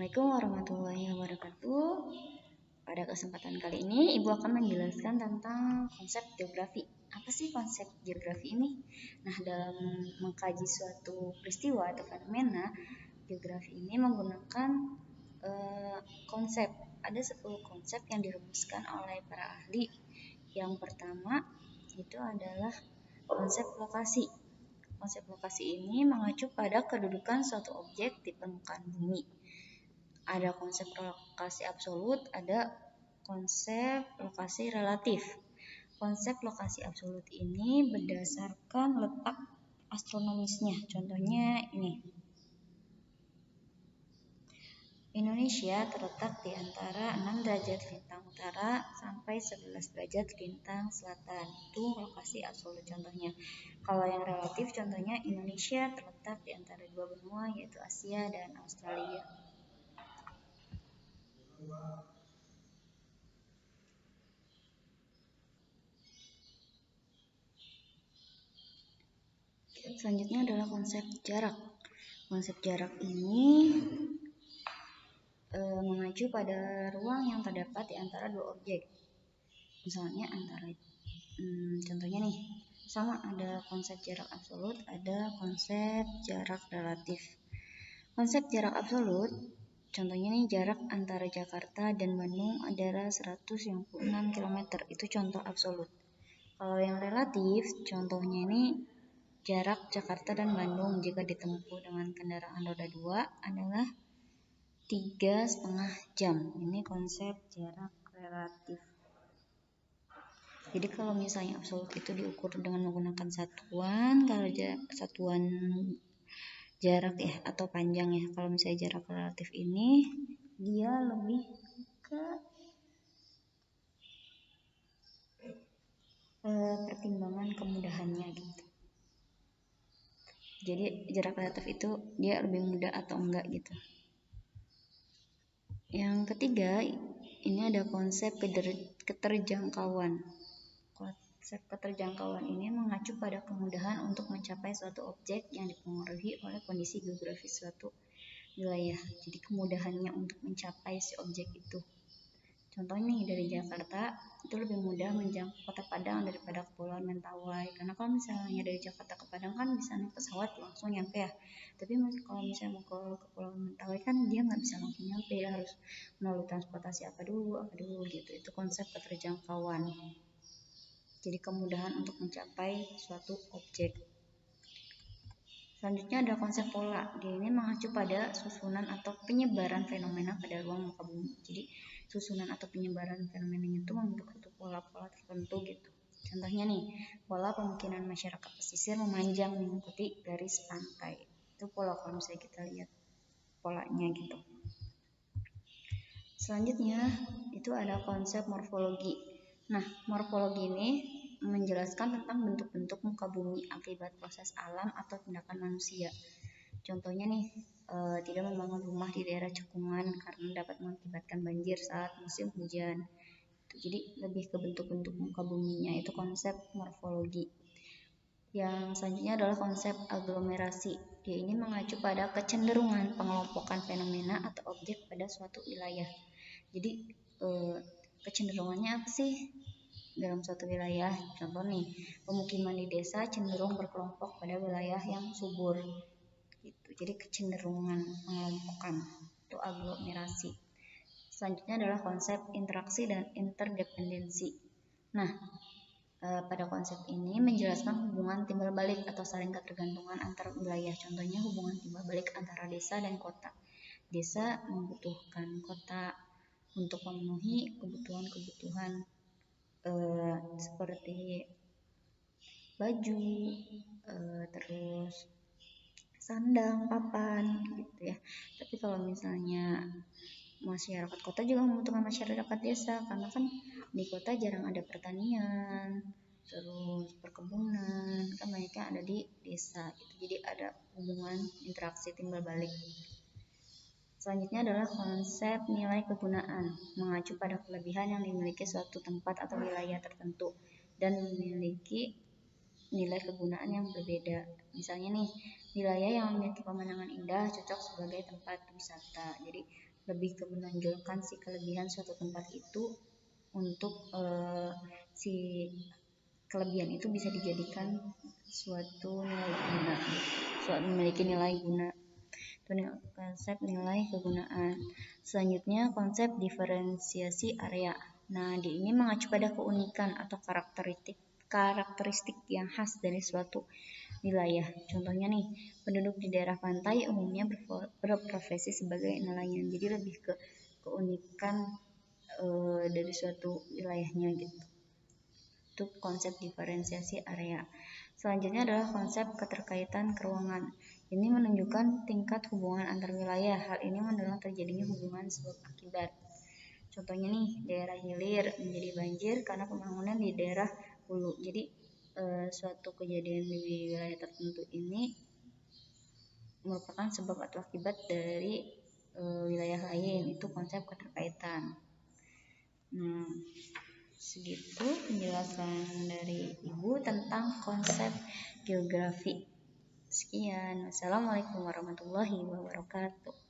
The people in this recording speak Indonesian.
Assalamualaikum warahmatullahi wabarakatuh. Pada kesempatan kali ini, Ibu akan menjelaskan tentang konsep geografi. Apa sih konsep geografi ini? Nah, dalam mengkaji suatu peristiwa atau fenomena, geografi ini menggunakan konsep. Ada 10 konsep yang dirumuskan oleh para ahli. Yang pertama, itu adalah konsep lokasi. Konsep lokasi ini mengacu pada kedudukan suatu objek di permukaan bumi. Ada konsep lokasi absolut, ada konsep lokasi relatif. Konsep lokasi absolut ini berdasarkan letak astronomisnya. Contohnya ini. Indonesia terletak di antara 6 derajat lintang utara sampai 11 derajat lintang selatan. Itu lokasi absolut contohnya. Kalau yang relatif contohnya Indonesia terletak di antara dua benua yaitu Asia dan Australia. Selanjutnya adalah konsep jarak. Konsep jarak ini mengacu pada ruang yang terdapat di antara dua objek. Misalnya contohnya nih, sama ada konsep jarak absolut, ada konsep jarak relatif. Konsep jarak absolut, contohnya nih jarak antara Jakarta dan Bandung adalah 196 km, itu contoh absolut. Kalau yang relatif, contohnya ini jarak Jakarta dan Bandung jika ditempuh dengan kendaraan roda 2 adalah 3,5 jam. Ini konsep jarak relatif. Jadi kalau misalnya absolut itu diukur dengan menggunakan satuan, kalau satuan jarak ya atau panjang ya. Kalau misalnya jarak relatif ini dia lebih ke pertimbangan kemudahannya gitu. Jadi jarak relatif itu dia lebih mudah atau enggak gitu. Yang ketiga, ini ada konsep keterjangkauan. Konsep keterjangkauan ini mengacu pada kemudahan untuk mencapai suatu objek yang dipengaruhi oleh kondisi geografis suatu wilayah. Jadi kemudahannya untuk mencapai si objek itu. Contohnya nih dari Jakarta itu lebih mudah menjangkau Kota Padang daripada Kepulauan Mentawai. Karena kalau misalnya dari Jakarta ke Padang kan bisa naik pesawat langsung nyampe ya. Tapi kalau misalnya mau ke Kepulauan Mentawai kan dia nggak bisa langsung nyampe, harus melalui transportasi apa dulu gitu. Itu konsep keterjangkauan. Jadi kemudahan untuk mencapai suatu objek. Selanjutnya ada konsep pola. Dia ini mengacu pada susunan atau penyebaran fenomena pada ruang muka bumi. Jadi susunan atau penyebaran fenomena itu membentuk suatu pola-pola tertentu gitu. Contohnya nih, pola pemukiman masyarakat pesisir memanjang mengikuti garis pantai. Itu pola kalau misalnya kita lihat polanya gitu. Selanjutnya itu ada konsep morfologi. Nah, morfologi ini menjelaskan tentang bentuk-bentuk muka bumi akibat proses alam atau tindakan manusia. Contohnya nih, tidak membangun rumah di daerah cekungan karena dapat mengakibatkan banjir saat musim hujan. Jadi lebih ke bentuk-bentuk muka buminya, itu konsep morfologi. Yang selanjutnya adalah konsep aglomerasi. Dia ini mengacu pada kecenderungan pengelompokan fenomena atau objek pada suatu wilayah. Jadi kecenderungannya apa sih dalam suatu wilayah? Contoh nih, pemukiman di desa cenderung berkelompok pada wilayah yang subur. Gitu. Jadi kecenderungan pengelompokan itu aglomerasi. Selanjutnya adalah konsep interaksi dan interdependensi. Nah, pada konsep ini menjelaskan hubungan timbal balik atau saling ketergantungan antar wilayah. Contohnya hubungan timbal balik antara desa dan kota. Desa membutuhkan kota untuk memenuhi kebutuhan-kebutuhan seperti baju, terus sandang, papan gitu ya. Tapi kalau misalnya masyarakat kota juga membutuhkan masyarakat desa, karena kan di kota jarang ada pertanian, terus perkebunan, kan banyaknya ada di desa gitu. Jadi ada hubungan interaksi timbal balik. Selanjutnya adalah konsep nilai kegunaan, mengacu pada kelebihan yang dimiliki suatu tempat atau wilayah tertentu dan memiliki nilai kegunaan yang berbeda. Misalnya nih, wilayah yang memiliki pemandangan indah cocok sebagai tempat wisata. Jadi lebih ke menonjolkan si kelebihan suatu tempat itu untuk si kelebihan itu bisa dijadikan suatu nilai guna, memiliki nilai guna. Itu konsep nilai kegunaan. Selanjutnya konsep diferensiasi area. Nah, di ini mengacu pada keunikan atau karakteristik yang khas dari suatu wilayah. Contohnya nih, penduduk di daerah pantai umumnya berprofesi sebagai nelayan. Jadi lebih ke keunikan dari suatu wilayahnya gitu. Itu konsep diferensiasi area. Selanjutnya adalah konsep keterkaitan keruangan. Ini menunjukkan tingkat hubungan antar wilayah. Hal ini mendorong terjadinya hubungan sebab akibat. Contohnya nih, daerah hilir menjadi banjir karena pembangunan di daerah hulu. Jadi suatu kejadian di wilayah tertentu ini merupakan sebab atau akibat dari wilayah lain. Itu konsep keterkaitan. Nah, segitu penjelasan dari Ibu tentang konsep geografi. Sekian. Wassalamualaikum warahmatullahi wabarakatuh.